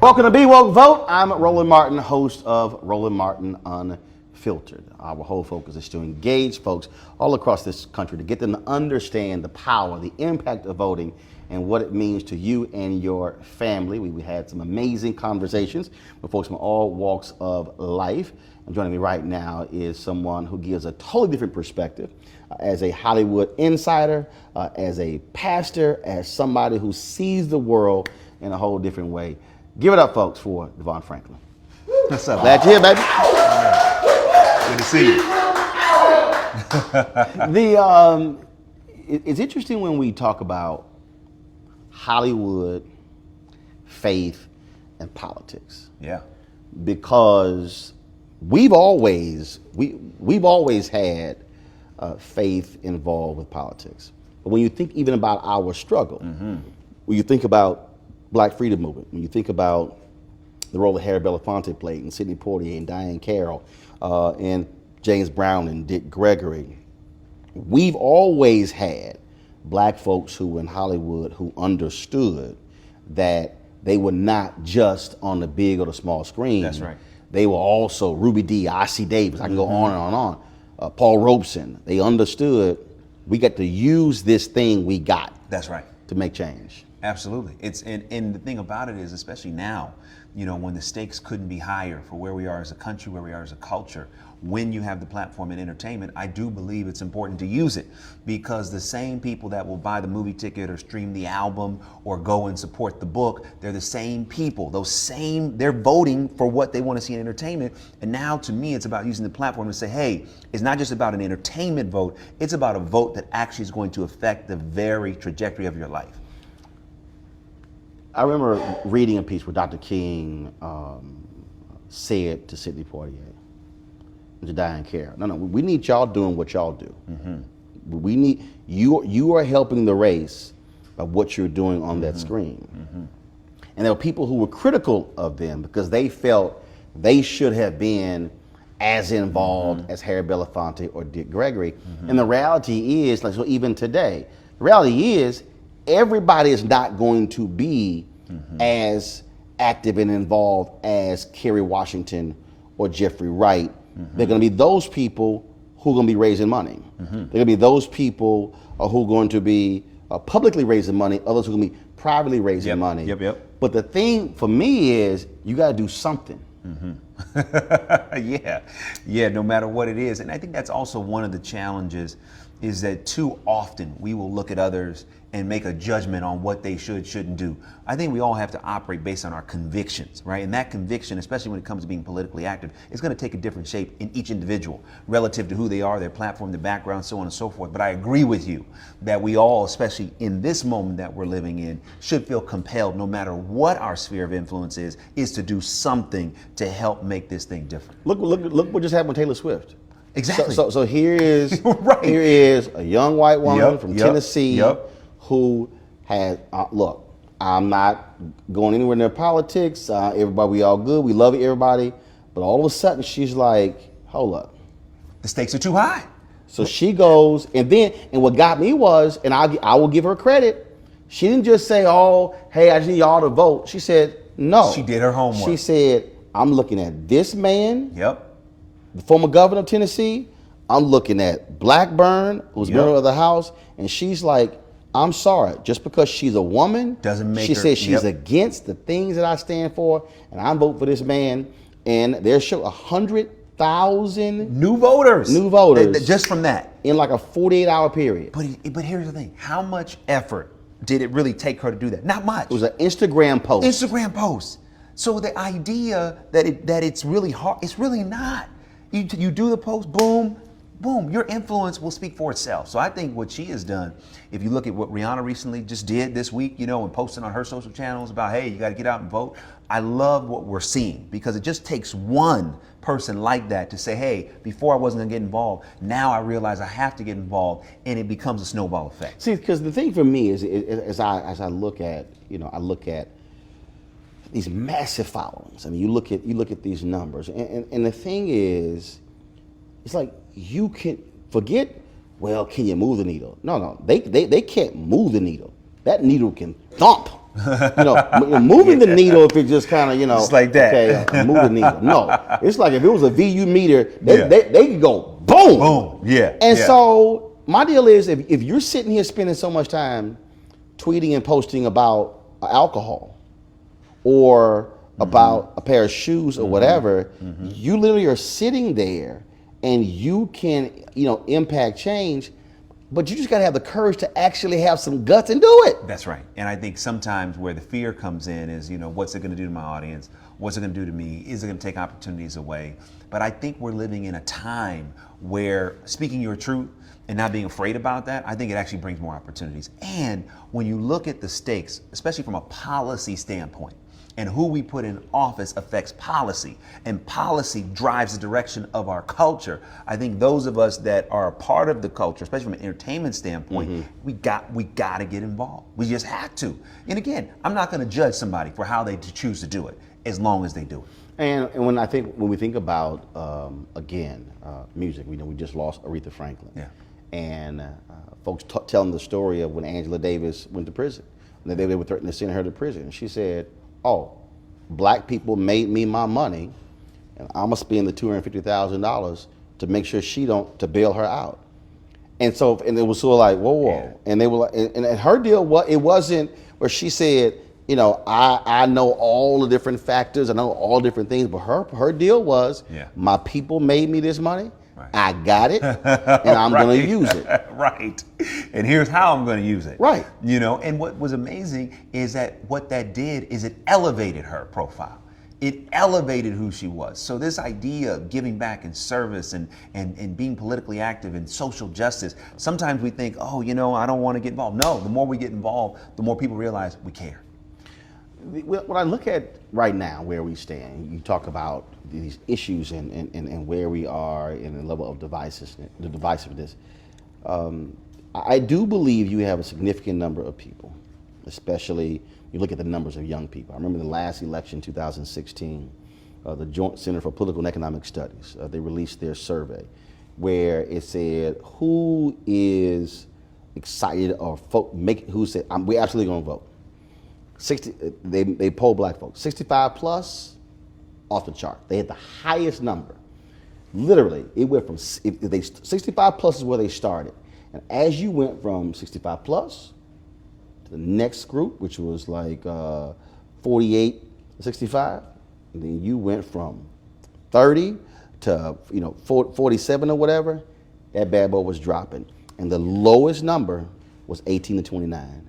Welcome to Be Woke Vote. I'm Roland Martin, host of Roland Martin Unfiltered. Our whole focus is to engage folks all across this country to get them to understand the power, the impact of voting, and what it means to you and your family. We had some amazing conversations with folks from all walks of life. And joining me right now is someone who gives a totally different perspective as a Hollywood insider, as a pastor, as somebody who sees the world in a whole different way. Give it up, folks, for Devon Franklin. What's up? Glad you're here, baby. Good to see you. It's interesting when we talk about Hollywood, faith, and politics. Yeah. Because we've always had faith involved with politics. But when you think even about our struggle, when you think about Black Freedom Movement, when you think about the role that Harry Belafonte played, and Sidney Poitier and Diane Carroll, and James Brown and Dick Gregory, we've always had Black folks who were in Hollywood who understood that they were not just on the big or the small screen. That's right. They were also Ruby Dee, I.C. Davis, I can go on and on. Paul Robeson. They understood we got to use this thing we got. That's right. To make change. Absolutely. And the thing about it is, especially now, you know, when the stakes couldn't be higher for where we are as a country, where we are as a culture, when you have the platform in entertainment, I do believe it's important to use it, because the same people that will buy the movie ticket or stream the album or go and support the book, they're the same people. They're voting for what they want to see in entertainment. And now to me, it's about using the platform to say, hey, it's not just about an entertainment vote, it's about a vote that actually is going to affect the very trajectory of your life. I remember reading a piece where Dr. King said to Sidney Poitier and to Diane Carroll, no, we need y'all doing what y'all do. We need, you are helping the race by what you're doing on that screen. And there were people who were critical of them because they felt they should have been as involved as Harry Belafonte or Dick Gregory. And the reality is, like, so even today, the reality is everybody is not going to be as active and involved as Kerry Washington or Jeffrey Wright. They're going to be those people who are going to be raising money. They're going to be those people who are going to be publicly raising money, others who are going to be privately raising money. But the thing for me is you got to do something. Yeah, no matter what it is. And I think that's also one of the challenges, is that too often we will look at others and make a judgment on what they shouldn't do. I think we all have to operate based on our convictions, right? And that conviction, especially when it comes to being politically active, is going to take a different shape in each individual relative to who they are, their platform, their background, so on and so forth. But I agree with you that we all, especially in this moment that we're living in, should feel compelled, no matter what our sphere of influence is to do something to help make this thing different. Look what just happened with Taylor Swift. Exactly. So here is right. Here is a young white woman from Tennessee who has look. I'm not going anywhere near politics. Everybody, we all good. We love everybody. But all of a sudden, she's like, "Hold up, the stakes are too high." So she goes, and what got me was, and I will give her credit. She didn't just say, "Oh, hey, I just need y'all to vote." She said, "No." She did her homework. She said, "I'm looking at this man." Yep. The former governor of Tennessee. I'm looking at Blackburn, who's member of the House, and she's like, I'm sorry, just because she's a woman doesn't make she her. Says she's against the things that I stand for, and I'm voting for this man. And there's 100,000 new voters just from that in like a 48-hour period. But here's the thing: how much effort did it really take her to do that? Not much. It was an Instagram post. So the idea that it's really hard, it's really not. You do the post, boom, boom, your influence will speak for itself. So I think what she has done, if you look at what Rihanna recently just did this week, you know, and posting on her social channels about, hey, you got to get out and vote. I love what we're seeing, because it just takes one person like that to say, hey, before I wasn't gonna get involved, now I realize I have to get involved, and it becomes a snowball effect. See, because the thing for me is, as I look at, I look at these massive followings. I mean, you look at these numbers, and the thing is, it's like you can forget. Well, can you move the needle? No, they can't move the needle. That needle can thump. Moving the needle if it just kind of, Just like that. Okay, move the needle. No, it's like if it was a VU meter, they could go boom. Boom. Yeah. And so my deal is if you're sitting here spending so much time tweeting and posting about alcohol or about a pair of shoes or whatever, you literally are sitting there and you can, impact change, but you just gotta have the courage to actually have some guts and do it. That's right. And I think sometimes where the fear comes in is, what's it gonna do to my audience? What's it gonna do to me? Is it gonna take opportunities away? But I think we're living in a time where speaking your truth and not being afraid about that, I think it actually brings more opportunities. And when you look at the stakes, especially from a policy standpoint, and who we put in office affects policy, and policy drives the direction of our culture. I think those of us that are a part of the culture, especially from an entertainment standpoint, we got to get involved. We just have to. And again, I'm not going to judge somebody for how they choose to do it, as long as they do it. And when we think about music, we just lost Aretha Franklin. Yeah. And folks telling the story of when Angela Davis went to prison. They were threatening to send her to prison. And she said, "Oh, black people made me my money, and I'm gonna spend the $250,000 to make sure to bail her out." And it was sort of like, whoa. Yeah. And they were like, and her deal it wasn't where she said, I know all the different factors, I know all different things, but her deal was, my people made me this money. Right. I got it, and I'm going to use it. Right. And here's how I'm going to use it. Right. And what was amazing is that what that did is it elevated her profile. It elevated who she was. So this idea of giving back in service and being politically active in social justice, sometimes we think, I don't want to get involved. No, the more we get involved, the more people realize we care. When I look at right now where we stand, you talk about these issues and where we are in the level of divisiveness. I do believe you have a significant number of people, especially you look at the numbers of young people. I remember the last election, 2016, the Joint Center for Political and Economic Studies, they released their survey where it said who is excited or who said, we're absolutely going to vote. They polled black folks, 65 plus, off the chart. They had the highest number. Literally, it went from 65 plus is where they started, and as you went from 65 plus to the next group, which was like 48 to 65, and then you went from 30 to 47 or whatever. That bad boy was dropping, and the lowest number was 18 to 29.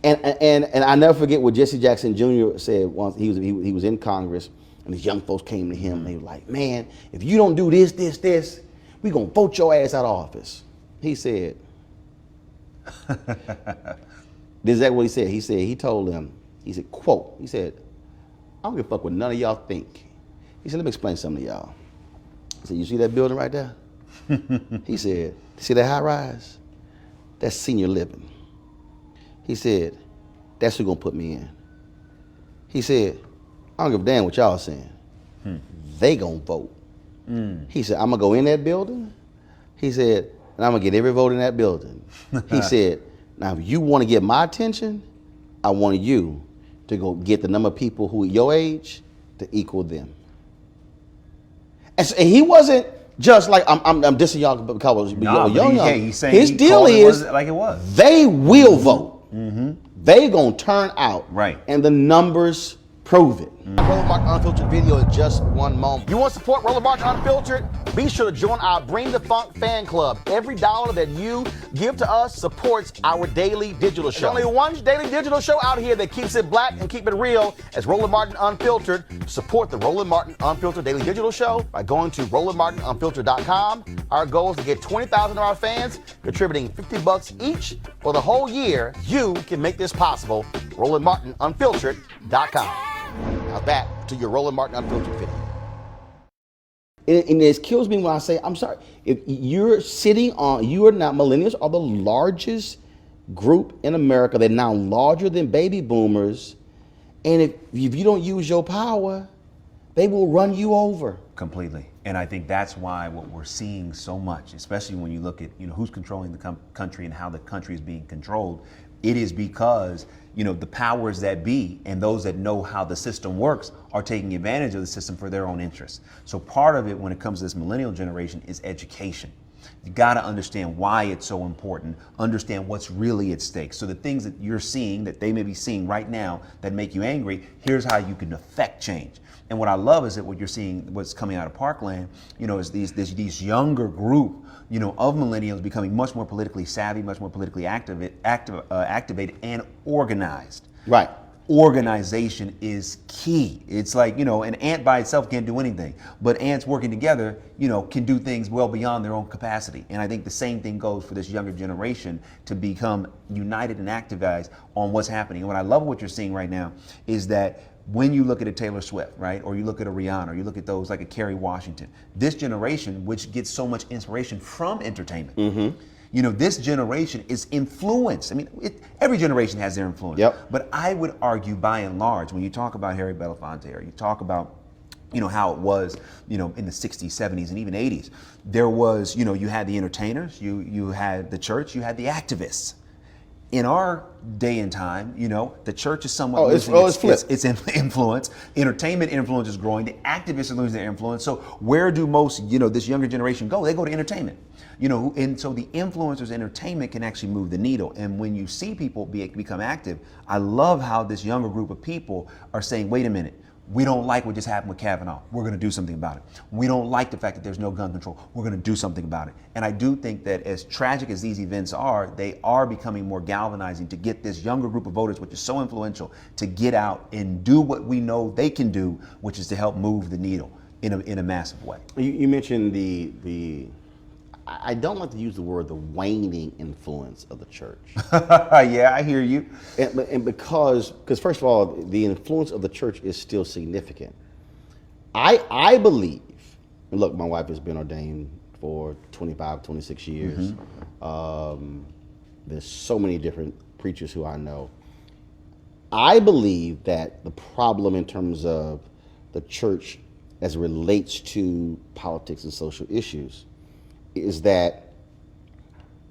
And I never forget what Jesse Jackson Jr. said once. He was in Congress, and these young folks came to him, and they were like, "Man, if you don't do this, we gonna vote your ass out of office." He said, "This is what he said." He told them, quote, he said, "I don't give a fuck what none of y'all think." He said, "Let me explain something to y'all." He said, "You see that building right there?" He said, "See that high rise? That's senior living." He said, "That's who gonna put me in." He said, "I don't give a damn what y'all saying. They gonna vote." He said, "I'm gonna go in that building." He said, "And I'm gonna get every vote in that building." He said, "Now if you wanna get my attention, I want you to go get the number of people who are your age to equal them." And he wasn't just like, I'm dissing y'all because y'all young. He's saying his deal is like it was. They will vote. They gonna turn out, right? And the numbers prove it. Roller Mark Unfiltered video is just one moment. You want to support Roller Mark Unfiltered? Be sure to join our Bring the Funk fan club. Every dollar that you give to us supports our daily digital show. There's only one daily digital show out here that keeps it black and keep it real. As Roland Martin Unfiltered. Support the Roland Martin Unfiltered daily digital show by going to RolandMartinUnfiltered.com. Our goal is to get 20,000 of our fans contributing $50 each for the whole year. You can make this possible. RolandMartinUnfiltered.com. Now back to your Roland Martin Unfiltered video. And it kills me when I say, I'm sorry, if you're millennials are the largest group in America. They're now larger than baby boomers. And if you don't use your power, they will run you over. Completely. And I think that's why what we're seeing so much, especially when you look at who's controlling the country and how the country is being controlled, It is because, the powers that be and those that know how the system works are taking advantage of the system for their own interests. So part of it when it comes to this millennial generation is education. You got to understand why it's so important, understand what's really at stake. So the things that you're seeing, that they may be seeing right now that make you angry, here's how you can affect change. And what I love is that what you're seeing, what's coming out of Parkland, is these younger group, of millennials becoming much more politically savvy, much more politically activated and organized. Right. Organization is key. It's like, an ant by itself can't do anything, but ants working together, can do things well beyond their own capacity. And I think the same thing goes for this younger generation to become united and activized on what's happening. And what I love what you're seeing right now is that when you look at a Taylor Swift, right, or you look at a Rihanna, or you look at those like a Kerry Washington, this generation, which gets so much inspiration from entertainment, this generation is influenced. I mean, every generation has their influence. Yep. But I would argue, by and large, when you talk about Harry Belafonte, or you talk about, how it was, in the 60s, 70s, and even 80s, there was, you had the entertainers, you had the church, you had the activists. In our day and time, the church is somewhat losing its influence. Entertainment influence is growing. The activists are losing their influence. So where do most, this younger generation go? They go to entertainment. And so the influencers' entertainment can actually move the needle. And when you see people become active, I love how this younger group of people are saying, wait a minute, we don't like what just happened with Kavanaugh. We're going to do something about it. We don't like the fact that there's no gun control. We're going to do something about it. And I do think that as tragic as these events are, they are becoming more galvanizing to get this younger group of voters, which is so influential, to get out and do what we know they can do, which is to help move the needle in a massive way. You mentioned the I don't like to use the word the waning influence of the church. Yeah, I hear you. And because first of all, the influence of the church is still significant. I believe, and look, my wife has been ordained for 25, 26 years. There's so many different preachers who I know. I believe that the problem in terms of the church as it relates to politics and social issues is that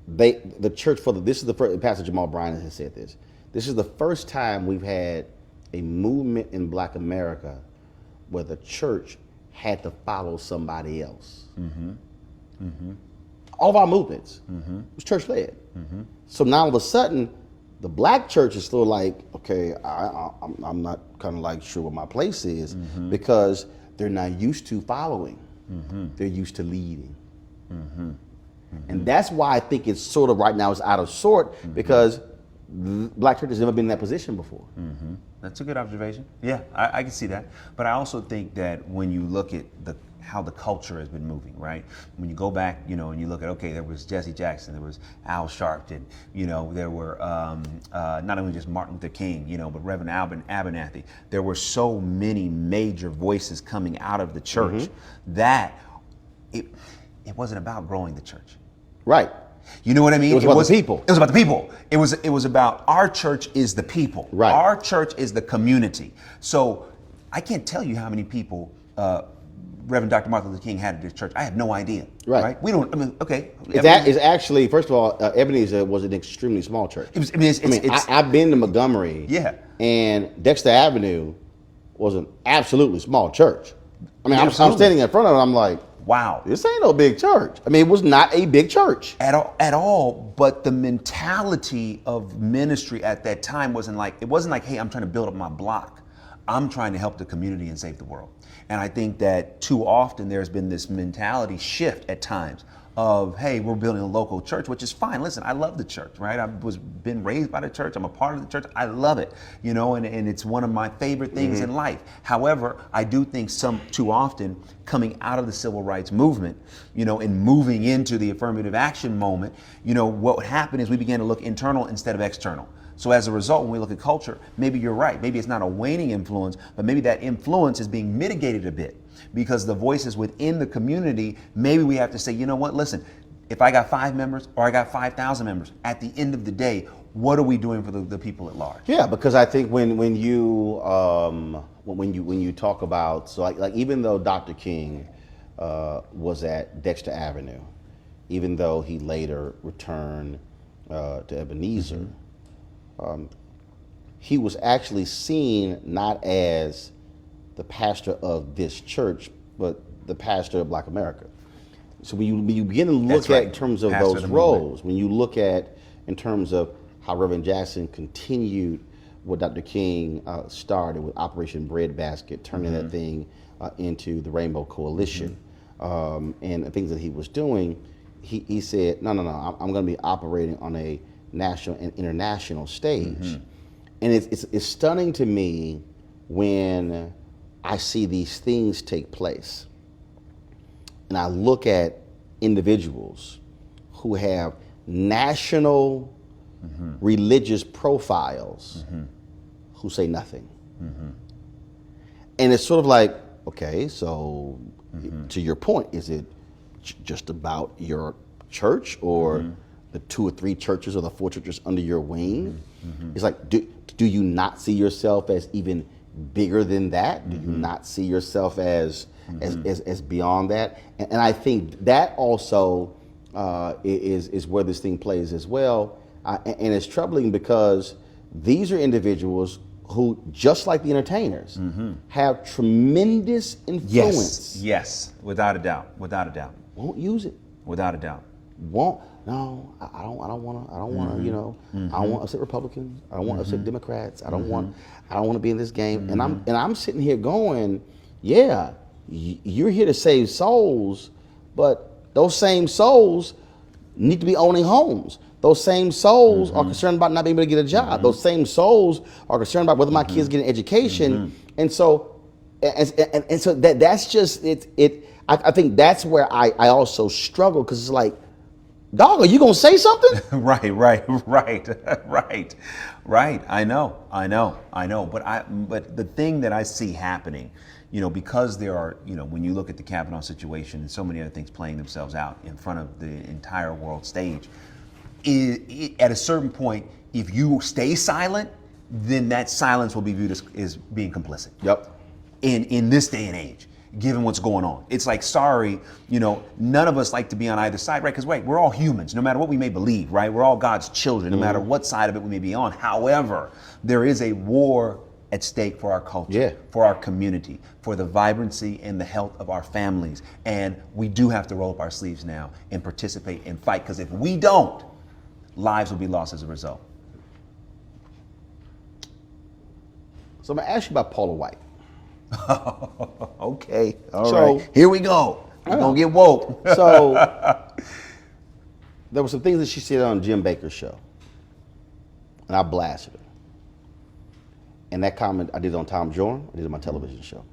the church this is the first, Pastor Jamal Bryant has said this. This is the first time we've had a movement in Black America where the church had to follow somebody else. All of our movements was church led. So now all of a sudden, the Black church is still like, okay, I'm not kind of like sure what my place is because they're not used to following. They're used to leading. And that's why I think it's sort of right now it's out of sort because Black church has never been in that position before. That's a good observation. Yeah, I can see that. But I also think that when you look at how the culture has been moving, right? When you go back, and you look at, okay, there was Jesse Jackson, there was Al Sharpton, there were not only just Martin Luther King, but Reverend Abernathy. There were so many major voices coming out of the church that it wasn't about growing the church. Right. You know what I mean? It was about the people. It was about the people. It was about our church is the people. Right. Our church is the community. So I can't tell you how many people Reverend Dr. Martin Luther King had at his church. I have no idea. Right. We don't. I mean, okay. That is actually, first of all, Ebenezer was an extremely small church. I've been to Montgomery. Yeah. And Dexter Avenue was an absolutely small church. I mean, I'm standing in front of it. I'm like, wow, this ain't no big church. I mean, it was not a big church at all. But the mentality of ministry at that time wasn't like, hey, I'm trying to build up my block. I'm trying to help the community and save the world. And I think that too often there's been this mentality shift at times of, hey, we're building a local church, which is fine. Listen, I love the church, right? I was been raised by the church. I'm a part of the church. I love it, and it's one of my favorite things in life. However, I do think too often coming out of the civil rights movement, and moving into the affirmative action moment, what happened is we began to look internal instead of external. So as a result, when we look at culture, maybe you're right. Maybe it's not a waning influence, but maybe that influence is being mitigated a bit because the voices within the community, maybe we have to say, you know what, listen, if I got 5 members or I got 5,000 members, at the end of the day, what are we doing for the people at large? Yeah, because I think when you talk about, so like even though Dr. King was at Dexter Avenue, even though he later returned to Ebenezer, he was actually seen not as the pastor of this church, but the pastor of Black America. So when you begin to look at in terms of Pastor those of the roles, movement. when you look at in terms of how Reverend Jackson continued what Dr. King started with Operation Breadbasket, turning that thing into the Rainbow Coalition, and the things that he was doing, he said, no, I'm going to be operating on a national and international stage. And it's stunning to me when I see these things take place. And I look at individuals who have national religious profiles who say nothing. And it's sort of like, okay, so to your point, is it just about your church or the 2 or 3 churches or the 4 churches under your wing? It's like, do you not see yourself as even bigger than that? Do you not see yourself as beyond that? And I think that also is where this thing plays as well. And it's troubling because these are individuals who, just like the entertainers, have tremendous influence. Yes, without a doubt, without a doubt. Won't use it. Without a doubt. Won't. No, I don't want to. You know, I don't want to upset Republicans. I don't want to upset Democrats. I don't want to be in this game. And I'm sitting here going, yeah, you're here to save souls, but those same souls need to be owning homes. Those same souls are concerned about not being able to get a job. Those same souls are concerned about whether my kids get an education. And so, and so that's just it. I think that's where I also struggle, because it's like, dog, are you gonna say something? Right. I know. But the thing that I see happening, because there are, when you look at the Kavanaugh situation and so many other things playing themselves out in front of the entire world stage, at a certain point, if you stay silent, then that silence will be viewed as being complicit. Yep. In this day and age, given what's going on. It's like, sorry, none of us like to be on either side, right? Because we're all humans, no matter what we may believe, right? We're all God's children, no matter what side of it we may be on. However, there is a war at stake for our culture, for our community, for the vibrancy and the health of our families. And we do have to roll up our sleeves now and participate and fight, because if we don't, lives will be lost as a result. So I'm gonna ask you about Paula White. Okay, all right. Here we go. We're gonna get woke. So there were some things that she said on Jim Baker's show, and I blasted her. And that comment I did on Tom Jordan, I did on my television show,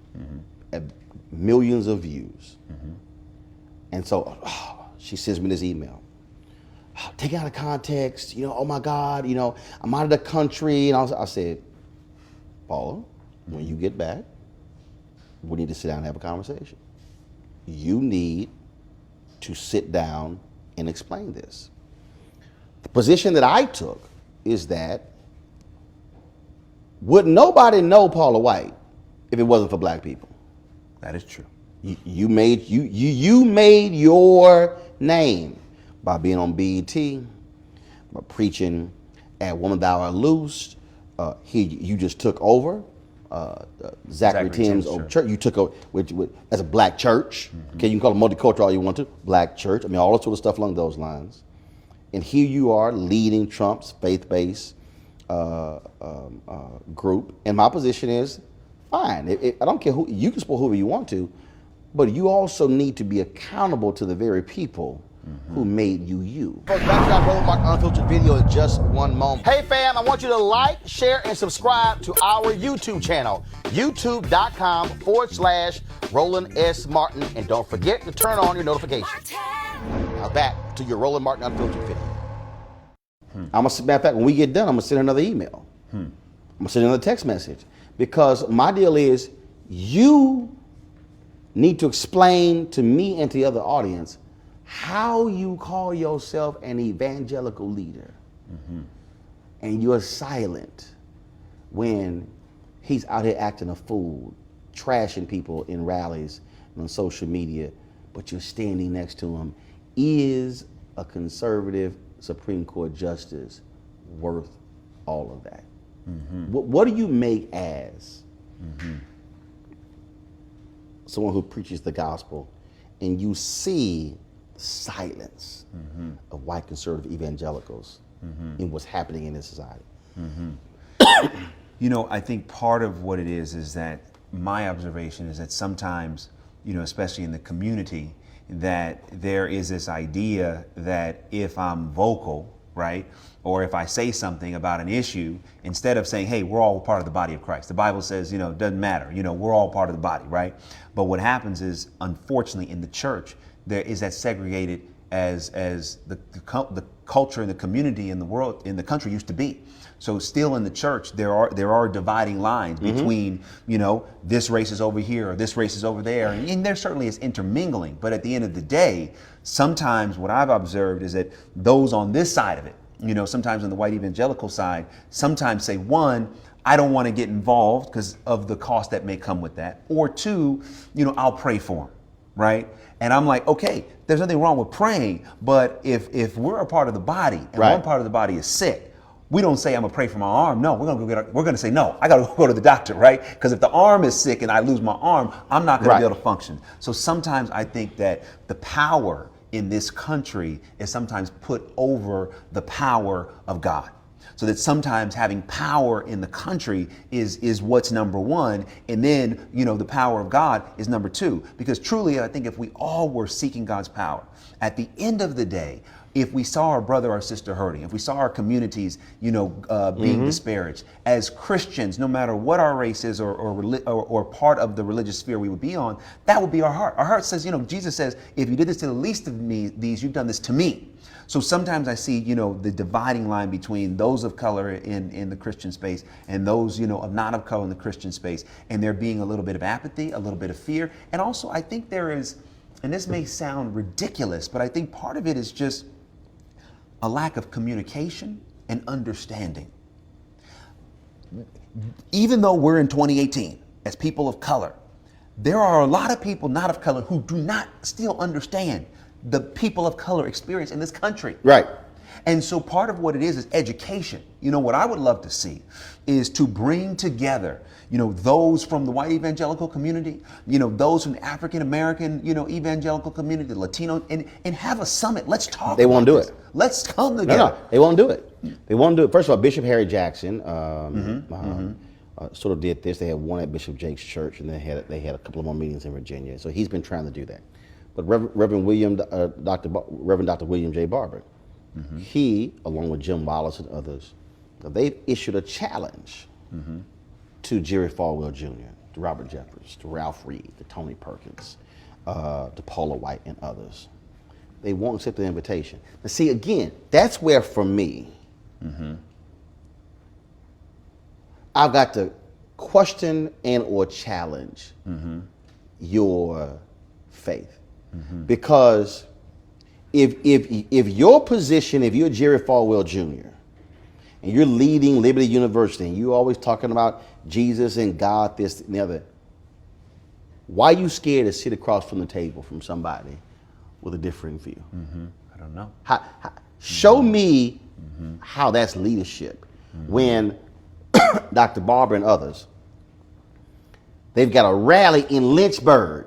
had millions of views. And so she sends me this email. Take it out of context, oh my God, I'm out of the country. And I said, Paula, when you get back, we need to sit down and have a conversation. You need to sit down and explain this. The position that I took is that would nobody know Paula White if it wasn't for black people? That is true. You made your name by being on BET, by preaching at Woman Thou Art Loosed. You just took over Zachary Tim's old church. You took over as a black church. Okay, you can call it multicultural all you want to. Black church. I mean, all that sort of stuff along those lines. And here you are leading Trump's faith-based group. And my position is, fine. I don't care who, you can support whoever you want to, but you also need to be accountable to the very people who made you. Folks, back to our Roland Martin Unfiltered video in just one moment. Hey fam, I want you to like, share, and subscribe to our YouTube channel, youtube.com/Roland S. Martin. And don't forget to turn on your notifications. Now back to your Roland Martin Unfiltered video. I'm gonna sit back, when we get done, I'm gonna send another email. I'm gonna send another text message. Because my deal is, you need to explain to me and to the other audience how you call yourself an evangelical leader and you're silent when he's out here acting a fool, trashing people in rallies and on social media, but you're standing next to him. Is a conservative Supreme Court justice worth all of that. What do you make as someone who preaches the gospel and you see silence of white conservative evangelicals in what's happening in this society? You know, I think part of what it is that my observation is that sometimes, you know, especially in the community, that there is this idea that if I'm vocal, right, or if I say something about an issue, instead of saying, hey, we're all part of the body of Christ. The Bible says, you know, it doesn't matter. You know, we're all part of the body, right? But what happens is, unfortunately, in the church, there is that segregated as the culture and the community in the world, in the country used to be. So still in the church, there are dividing lines between, you know, this race is over here or this race is over there. And there certainly is intermingling. But at the end of the day, sometimes what I've observed is that those on this side of it, you know, sometimes on the white evangelical side, sometimes say, one, I don't want to get involved because of the cost that may come with that. Or two, you know, I'll pray for them, right? And I'm like, okay, there's nothing wrong with praying. But if we're a part of the body and one part of the body is sick, we don't say I'm gonna pray for my arm. No, we're gonna say no. I gotta go to the doctor, right? Because if the arm is sick and I lose my arm, I'm not gonna be able to function. So sometimes I think that the power in this country is sometimes put over the power of God. So that sometimes having power in the country is what's number one, and then, you know, the power of God is number two. Because truly, I think if we all were seeking God's power, at the end of the day, if we saw our brother or sister hurting, if we saw our communities, you know, being disparaged, as Christians, no matter what our race is or part of the religious sphere we would be on, that would be our heart. Our heart says, you know, Jesus says, if you did this to the least of me, you've done this to me. So sometimes I see, you know, the dividing line between those of color in the Christian space and those, you know, of not of color in the Christian space, and there being a little bit of apathy, a little bit of fear. And also I think there is, and this may sound ridiculous, but I think part of it is just a lack of communication and understanding. Even though we're in 2018 as people of color, there are a lot of people not of color who do not still understand the people of color experience in this country. Right. And so part of what it is education. You know, what I would love to see is to bring together, you know, those from the white evangelical community, you know, those from the African American, you know, evangelical community, the Latino, and have a summit. Let's talk. They won't do it. Let's come together. No, they won't do it. They won't do it. First of all, Bishop Harry Jackson sort of did this. They had one at Bishop Jake's church, and they had a couple of more meetings in Virginia. So he's been trying to do that. But Reverend Dr. William J. Barber, he, along with Jim Wallace and others, they've issued a challenge to Jerry Falwell Jr., to Robert Jeffers, to Ralph Reed, to Tony Perkins, to Paula White and others. They won't accept the invitation. Now see, again, that's where for me, I've got to question and or challenge your faith. Because if your position, if you're Jerry Falwell Jr., and you're leading Liberty University, and you're always talking about Jesus and God, this and the other, why are you scared to sit across from the table from somebody with a differing view? I don't know. Show me how that's leadership. When Dr. Barber and others, they've got a rally in Lynchburg,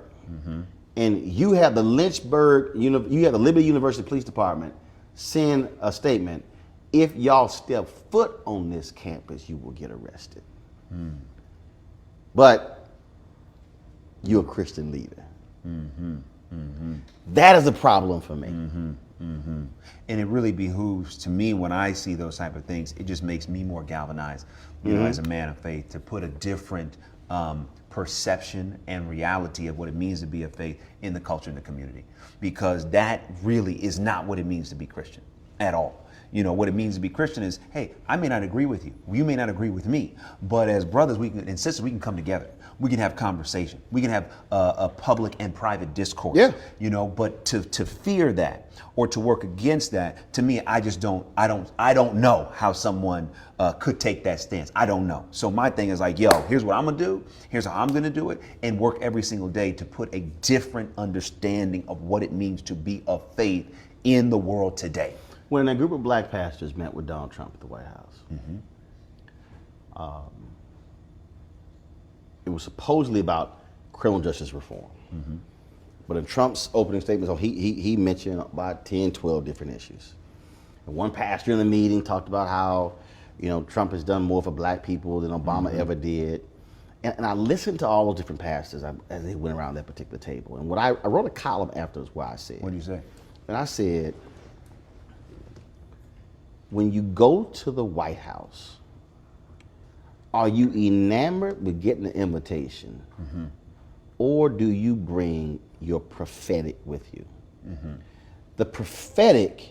and you have the Liberty University Police Department send a statement: if y'all step foot on this campus, you will get arrested. But you're a Christian leader. That is a problem for me. And it really behooves to me when I see those type of things. It just makes me more galvanized, you know, as a man of faith, to put a different perception and reality of what it means to be a faith in the culture and the community, because that really is not what it means to be Christian at all. You know, what it means to be Christian is, hey, I may not agree with you. You may not agree with me. But as brothers and sisters, we can come together. We can have conversation. We can have a public and private discourse. Yeah. You know, but to fear that or to work against that, to me, I don't know how someone could take that stance. I don't know. So my thing is like, yo, here's what I'm gonna do. Here's how I'm gonna do it, and work every single day to put a different understanding of what it means to be of faith in the world today. When a group of black pastors met with Donald Trump at the White House, It was supposedly about criminal justice reform. But in Trump's opening statement, he mentioned about 10, 12 different issues. And one pastor in the meeting talked about how, Trump has done more for black people than Obama ever did. And I listened to all those different pastors as they went around that particular table. And I wrote a column afterwards where I said. What do you say? And I said, when you go to the White House, are you enamored with getting the invitation? Or do you bring your prophetic with you? The prophetic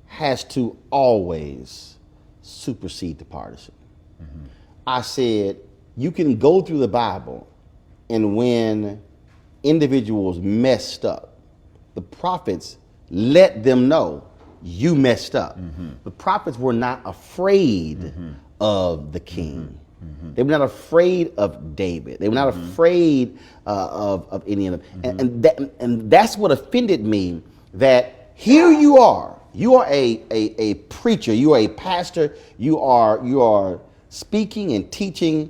has to always supersede the partisan. I said, you can go through the Bible, and when individuals messed up, the prophets let them know you messed up. The prophets were not afraid of the king. They were not afraid of David. They were not afraid of any of them. And that's what offended me, that here you are a preacher, you are a pastor, you are speaking and teaching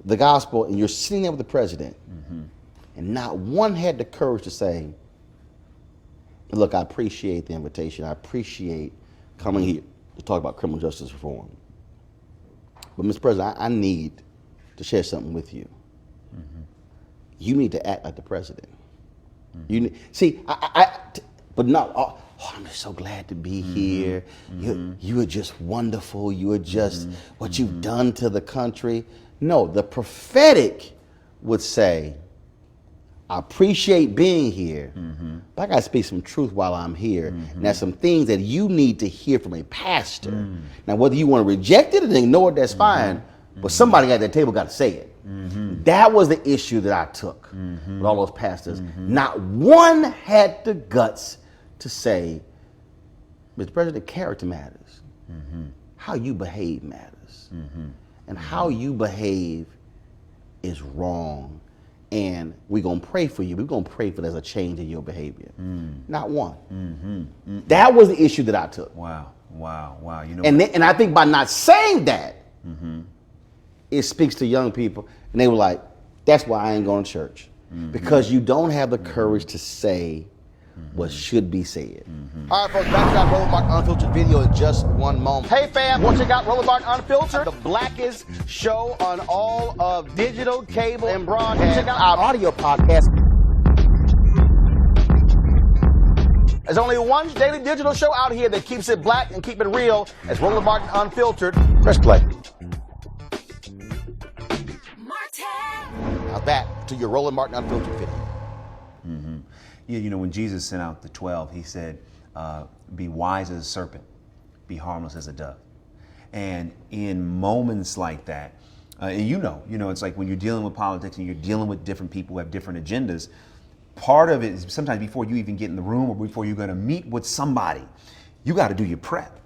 the gospel, and you're sitting there with the president. And not one had the courage to say, look, I appreciate the invitation. I appreciate coming here to talk about criminal justice reform. But Mr. President, I need to share something with you. You need to act like the president. You need, see, but no, oh, I'm just so glad to be here. You are just wonderful. You are just what you've done to the country. No, the prophetic would say, I appreciate being here, but I got to speak some truth while I'm here. And there's some things that you need to hear from a pastor. Now, whether you want to reject it and ignore it, that's fine, but somebody at that table got to say it. That was the issue that I took with all those pastors. Not one had the guts to say, Mr. President, character matters. How you behave matters. And how you behave is wrong. And we're going to pray for you. We're going to pray for there's a change in your behavior. Not one. That was the issue that I took. Wow. You know, and I think by not saying that, it speaks to young people. And they were like, that's why I ain't going to church. Because you don't have the courage to say what should be said. All right, folks, back to our Roland Martin Unfiltered video in just one moment. Hey, fam, want to check out Roland Martin Unfiltered? The blackest show on all of digital, cable, and broadcast. Check out our audio podcast. There's only one daily digital show out here that keeps it black and keep it real. It's Roland Martin Unfiltered. Press play. Now back to your Roland Martin Unfiltered video. Yeah, you know, when Jesus sent out the 12, he said, be wise as a serpent, be harmless as a dove. And in moments like that, you know, it's like when you're dealing with politics and you're dealing with different people who have different agendas, part of it is sometimes before you even get in the room or before you're going to meet with somebody, you got to do your prep.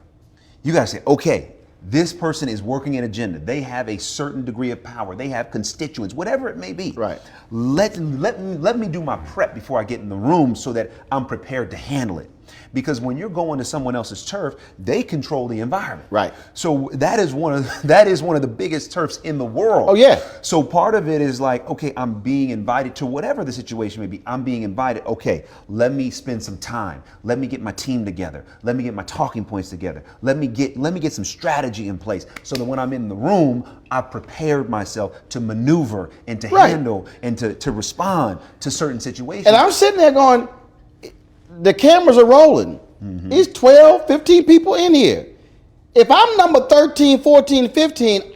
You got to say, okay, this person is working an agenda. They have a certain degree of power. They have constituents, whatever it may be. Right. Let me do my prep before I get in the room so that I'm prepared to handle it. Because when you're going to someone else's turf, they control the environment. Right. So that is one of the biggest turfs in the world. Oh yeah. So part of it is like, okay, I'm being invited to whatever the situation may be. I'm being invited. Okay, let me spend some time. Let me get my team together. Let me get my talking points together. Let me get some strategy in place so that when I'm in the room, I've prepared myself to maneuver and to handle and to respond to certain situations. And I'm sitting there going, the cameras are rolling. It's 12, 15 people in here. If I'm number 13, 14, 15,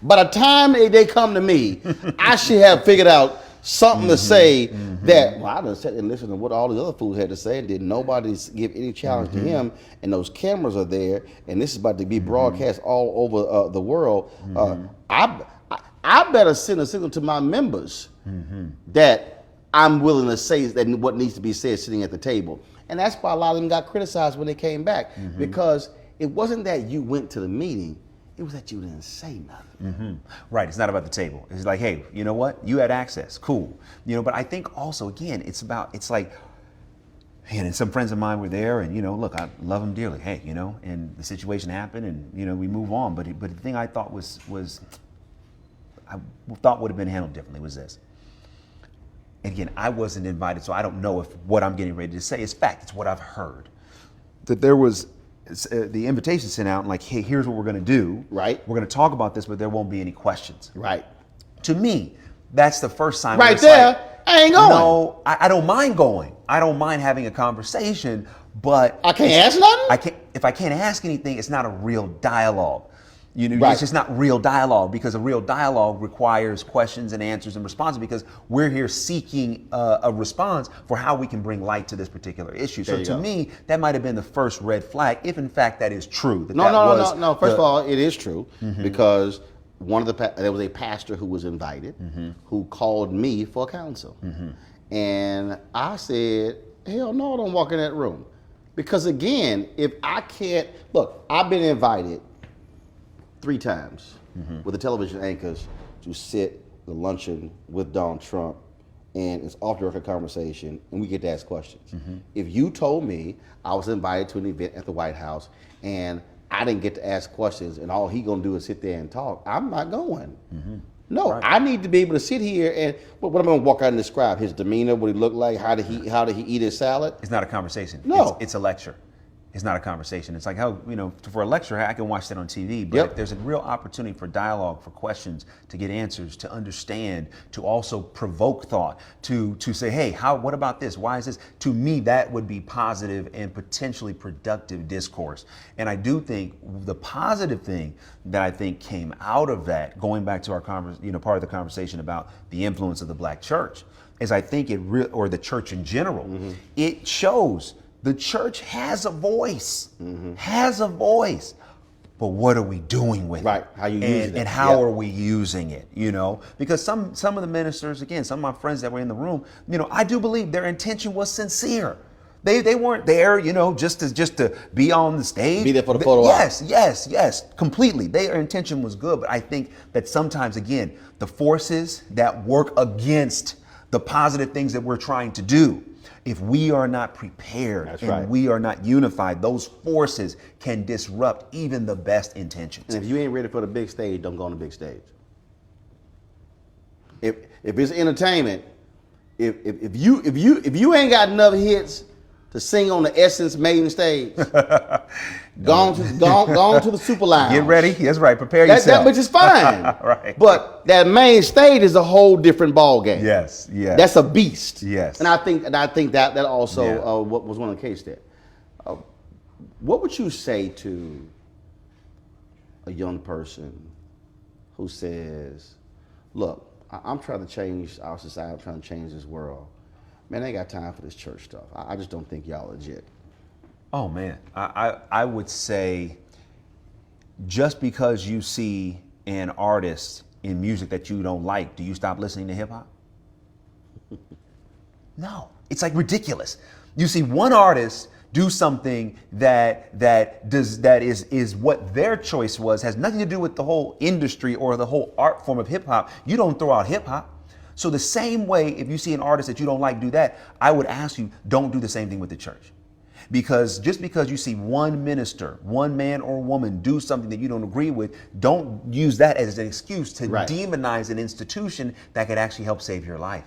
by the time they come to me, I should have figured out something to say that, well, I done sat and listened to what all the other fools had to say, and did nobody give any challenge to him, and those cameras are there, and this is about to be broadcast all over the world. I better send a signal to my members that I'm willing to say that what needs to be said sitting at the table. And that's why a lot of them got criticized when they came back, because it wasn't that you went to the meeting, it was that you didn't say nothing. Right, it's not about the table. It's like, hey, you know what? You had access, cool. You know, but I think also, again, it's like, And some friends of mine were there, and look, I love them dearly. Hey, and the situation happened, and we move on. But the thing I thought I thought would have been handled differently was this. And again, I wasn't invited, so I don't know if what I'm getting ready to say is fact. It's what I've heard. That there was the invitation sent out, and like, hey, here's what we're going to do. Right. We're going to talk about this, but there won't be any questions. Right. To me, that's the first sign. Right there. I ain't going. No, I don't mind going. I don't mind having a conversation, but I can't ask nothing? If I can't ask anything, it's not a real dialogue. Right. It's just not real dialogue, because a real dialogue requires questions and answers and responses, because we're here seeking a response for how we can bring light to this particular issue. So to me, that might have been the first red flag, if in fact that is true. No. First of all, it is true, because there was a pastor who was invited, who called me for counsel. And I said, hell no, don't walk in that room. Because again, if I can't, look, I've been invited 3 times with the television anchors to sit the luncheon with Donald Trump, and it's off the record conversation, and we get to ask questions. If you told me I was invited to an event at the White House and I didn't get to ask questions and all he gonna do is sit there and talk, I'm not going. No, right. I need to be able to sit here and what am I gonna walk out and describe? His demeanor, what he looked like, how did he eat his salad? It's not a conversation. No, it's a lecture. It's not a conversation. It's like how, for a lecture, I can watch that on TV, but there's a real opportunity for dialogue, for questions, to get answers, to understand, to also provoke thought, to say, hey, what about this? Why is this? To me, that would be positive and potentially productive discourse. And I do think the positive thing that I think came out of that, going back to our part of the conversation about the influence of the Black church, is I think or the church in general, it shows the church has a voice, but what are we doing with it? How you using it? And how are we using it? Because some of the ministers, again, some of my friends that were in the room, I do believe their intention was sincere. They weren't there, just to be on the stage. Be there for the photo op. Yes, completely. Their intention was good, but I think that sometimes, again, the forces that work against the positive things that we're trying to do, if we are not prepared we are not unified, those forces can disrupt even the best intentions. And if you ain't ready for the big stage, don't go on the big stage. If it's entertainment, if you ain't got enough hits to sing on the Essence main stage, go on to the Super Lounge. Get ready. That's right. Prepare yourself. Which is fine. Right. But that main stage is a whole different ball game. Yes. That's a beast. Yes. And I think that also what was one of the cases there. What would you say to a young person who says, "Look, I'm trying to change our society. I'm trying to change this world. Man, I ain't got time for this church stuff. I just don't think y'all legit." Oh man, I would say, just because you see an artist in music that you don't like, do you stop listening to hip hop? No, it's like ridiculous. You see one artist do something that is what their choice was, has nothing to do with the whole industry or the whole art form of hip hop. You don't throw out hip hop. So the same way, if you see an artist that you don't like do that, I would ask you, don't do the same thing with the church. Because just because you see one minister, one man or woman do something that you don't agree with, don't use that as an excuse to demonize an institution that could actually help save your life.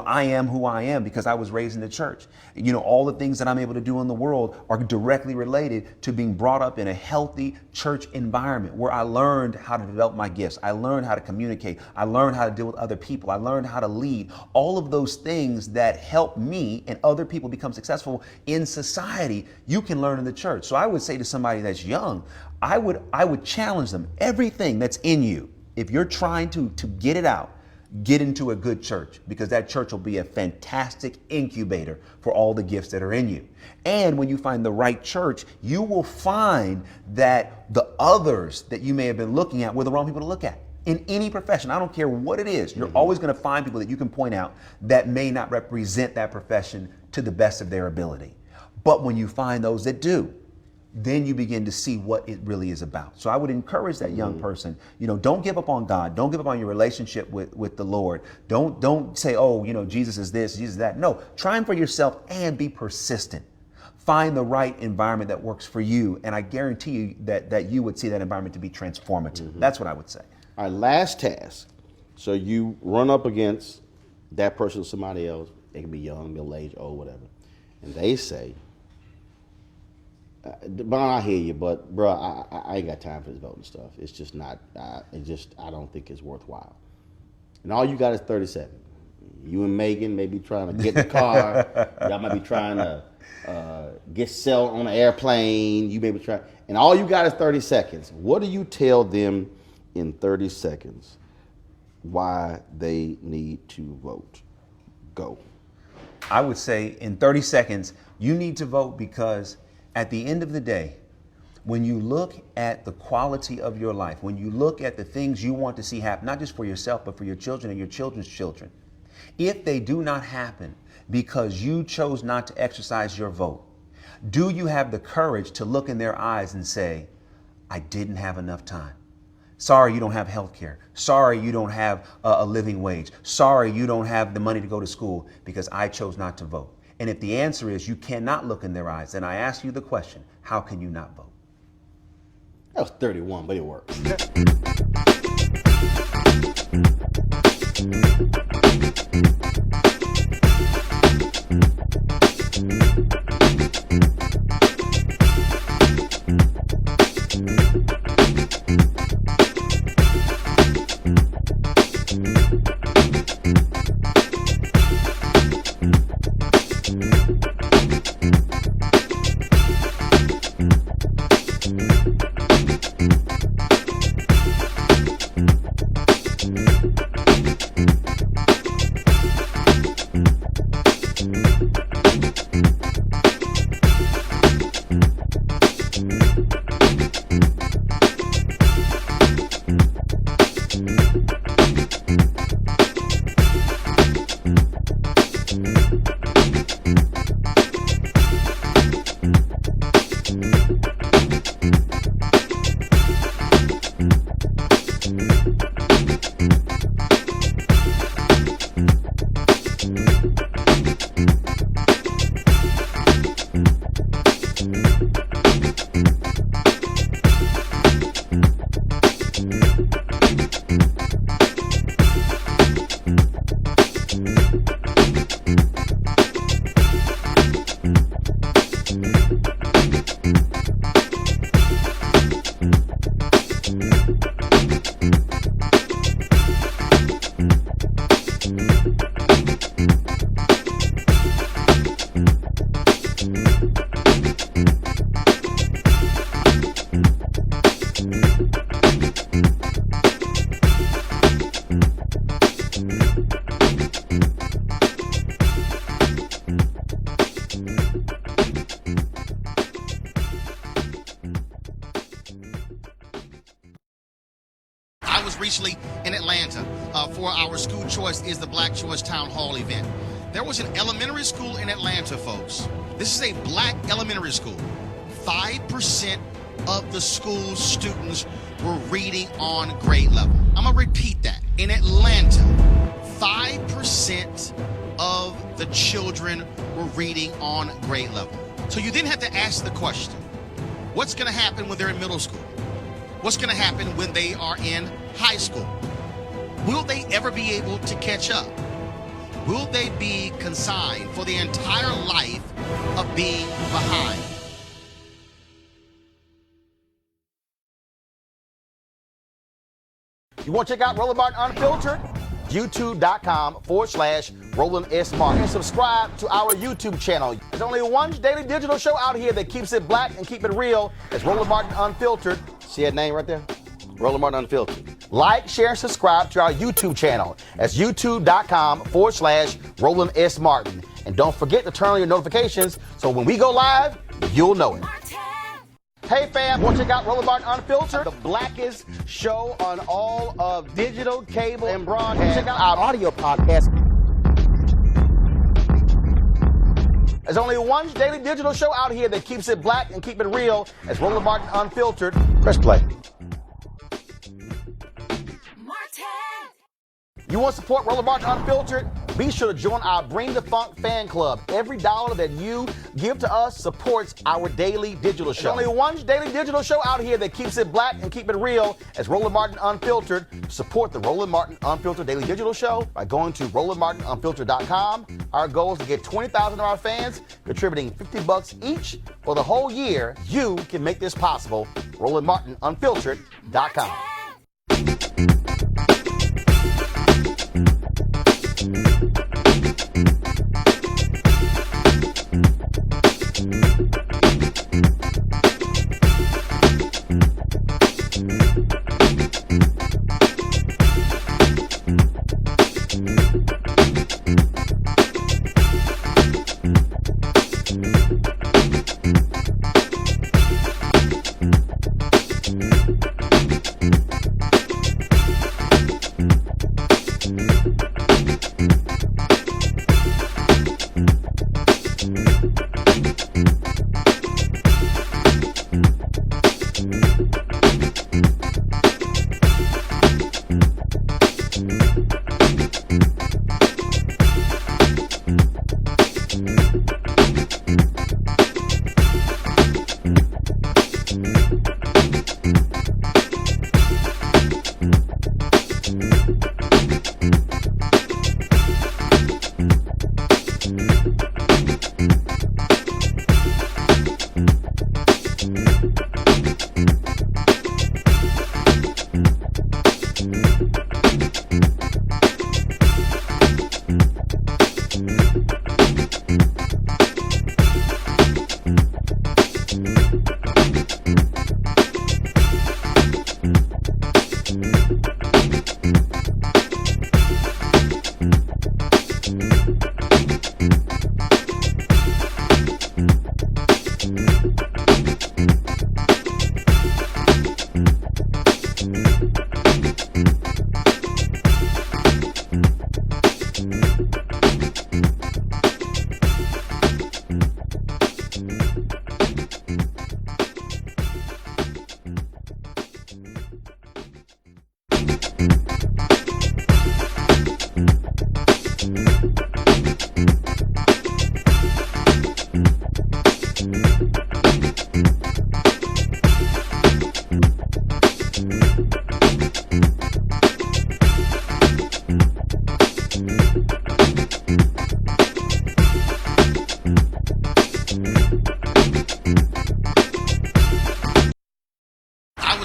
I am who I am because I was raised in the church. All the things that I'm able to do in the world are directly related to being brought up in a healthy church environment where I learned how to develop my gifts. I learned how to communicate. I learned how to deal with other people. I learned how to lead. All of those things that help me and other people become successful in society, you can learn in the church. So I would say to somebody that's young, I would challenge them. Everything that's in you, if you're trying to get it out, get into a good church, because that church will be a fantastic incubator for all the gifts that are in you. And when you find the right church, you will find that the others that you may have been looking at were the wrong people to look at. In any profession, I don't care what it is, you're always going to find people that you can point out that may not represent that profession to the best of their ability. But when you find those that do, then you begin to see what it really is about. So I would encourage that young person, don't give up on God. Don't give up on your relationship with the Lord. Don't say, oh, Jesus is this, Jesus is that. No, try him for yourself and be persistent. Find the right environment that works for you. And I guarantee you that you would see that environment to be transformative. That's what I would say. All right, last task. So you run up against that person or somebody else. They can be young, middle-aged, old, whatever. And they say, but I hear you, but bro, I ain't got time for this voting stuff. It's just not. I don't think it's worthwhile. And all you got is 30 seconds. You and Megan may be trying to get in the car. Y'all might be trying to get settled on an airplane. You may be trying, and all you got is 30 seconds. What do you tell them in 30 seconds why they need to vote? Go. I would say in 30 seconds, you need to vote because at the end of the day, when you look at the quality of your life, when you look at the things you want to see happen, not just for yourself, but for your children and your children's children, if they do not happen because you chose not to exercise your vote, do you have the courage to look in their eyes and say, I didn't have enough time? Sorry you don't have health care. Sorry you don't have a living wage. Sorry you don't have the money to go to school because I chose not to vote. And if the answer is you cannot look in their eyes, then I ask you the question, how can you not vote? That was 31, but it worked. I was recently in Atlanta for our School Choice is the Black Choice Town Hall event. There was an elementary school in Atlanta, folks. This is a black elementary school. 5% of the school students were reading on grade level. I'm gonna repeat that. In Atlanta, 5% of the children were reading on grade level. So you then have to ask the question, what's gonna happen when they're in middle school? What's gonna happen when they are in high school? Will they ever be able to catch up? Will they be consigned for the entire life of being behind? You want to check out Roland Martin Unfiltered? YouTube.com/Roland S. Martin. And subscribe to our YouTube channel. There's only one daily digital show out here that keeps it black and keep it real. It's Roland Martin Unfiltered. See that name right there? Roland Martin Unfiltered. Like, share, and subscribe to our YouTube channel. That's YouTube.com/Roland S. Martin. And don't forget to turn on your notifications so when we go live, you'll know it. Hey fam, want to check out Roland Martin Unfiltered, the blackest show on all of digital, cable, and broadcast. Check out our audio podcast. There's only one daily digital show out here that keeps it black and keep it real. It's Roland Martin Unfiltered. Press play. You want to support Roland Martin Unfiltered? Be sure to join our Bring the Funk fan club. Every dollar that you give to us supports our daily digital show. There's only one daily digital show out here that keeps it black and keep it real. It's Roland Martin Unfiltered. Support the Roland Martin Unfiltered daily digital show by going to RolandMartinUnfiltered.com. Our goal is to get 20,000 of our fans contributing $50 each for the whole year. You can make this possible. RolandMartinUnfiltered.com.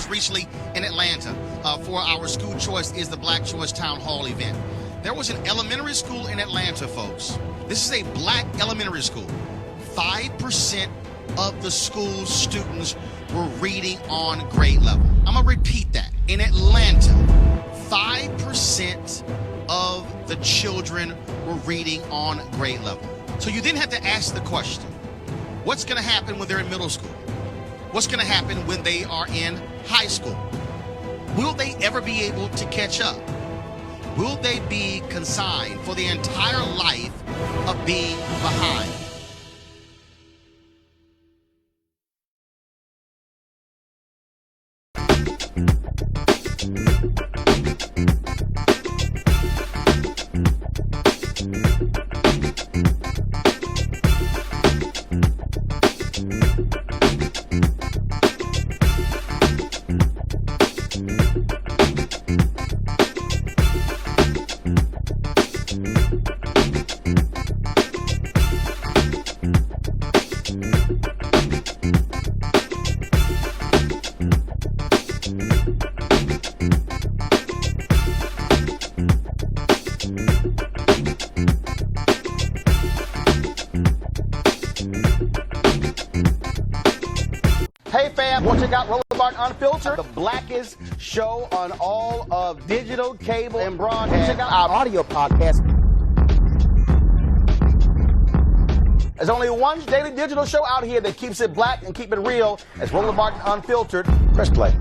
Recently in Atlanta for our School Choice is the Black Choice Town Hall event. There was an elementary school in Atlanta, folks. This is a black elementary school. 5% of the school's students were reading on grade level. I'm going to repeat that. In Atlanta, 5% of the children were reading on grade level. So you didn't have to ask the question, what's going to happen when they're in middle school? What's going to happen when they are in high school? Will they ever be able to catch up? Will they be consigned for the entire life of being behind? Hey fam, want to check out Roland Martin Unfiltered, the blackest show on all of digital, cable, and broadcast. Check out our audio podcast. There's only one daily digital show out here that keeps it black and keep it real. It's Roland Martin Unfiltered. Press play.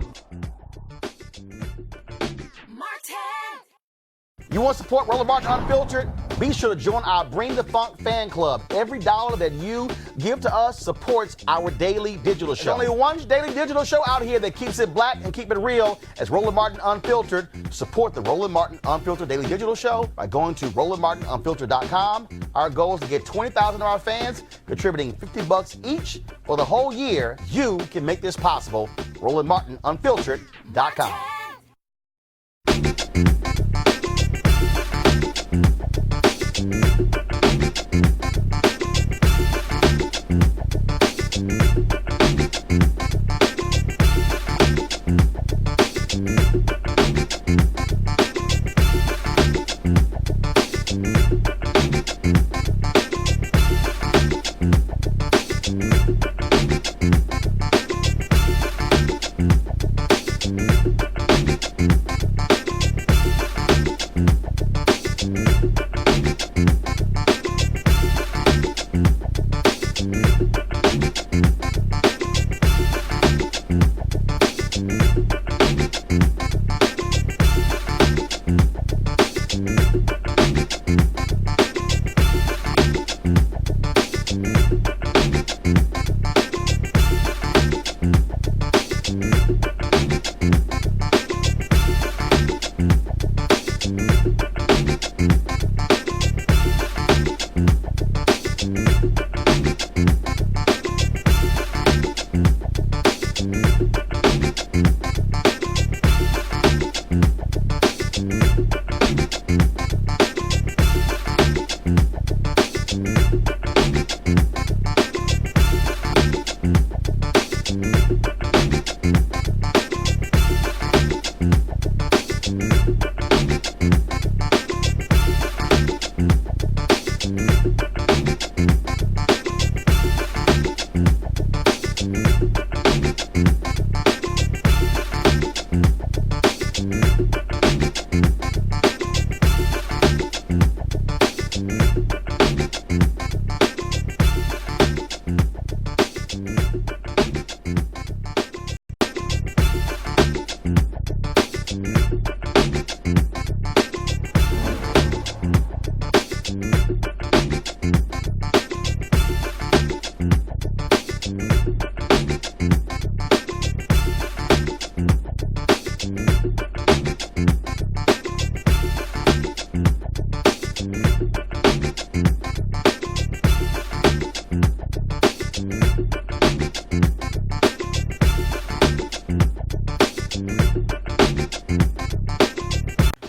You want to support Roland Martin Unfiltered? Be sure to join our Bring the Funk fan club. Every dollar that you give to us supports our daily digital show. There's only one daily digital show out here that keeps it black and keep it real. As Roland Martin Unfiltered. Support the Roland Martin Unfiltered daily digital show by going to RolandMartinUnfiltered.com. Our goal is to get 20,000 of our fans contributing $50 each for the whole year. You can make this possible. RolandMartinUnfiltered.com.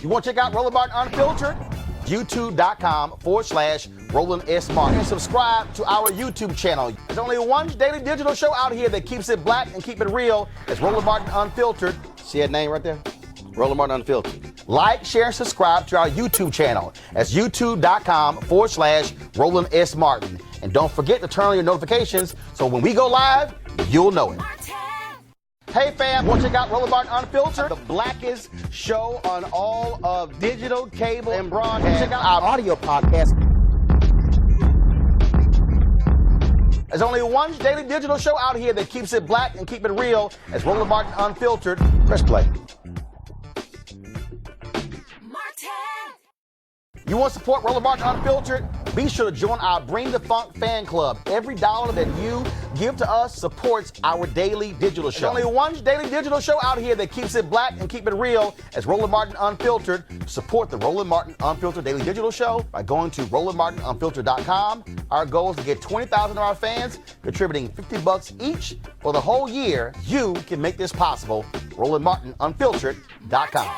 You want to check out Roland Martin Unfiltered? YouTube.com/Roland S. Martin. And subscribe to our YouTube channel. There's only one daily digital show out here that keeps it black and keep it real. It's Roland Martin Unfiltered. See that name right there? Roland Martin Unfiltered. Like, share, and subscribe to our YouTube channel. That's YouTube.com/Roland S. Martin. And don't forget to turn on your notifications so when we go live, you'll know it. Hey fam, want to check out Roland Martin Unfiltered? The blackest show on all of digital, cable, and broadcast. Check out our audio podcast. There's only one daily digital show out here that keeps it black and keep it real. It's Roland Martin Unfiltered. Press play. You want to support Roland Martin Unfiltered? Be sure to join our Bring the Funk fan club. Every dollar that you give to us supports our daily digital show. There's only one daily digital show out here that keeps it black and keep it real. As Roland Martin Unfiltered. Support the Roland Martin Unfiltered daily digital show by going to RolandMartinUnfiltered.com. Our goal is to get 20,000 of our fans contributing $50 each for the whole year. You can make this possible. RolandMartinUnfiltered.com.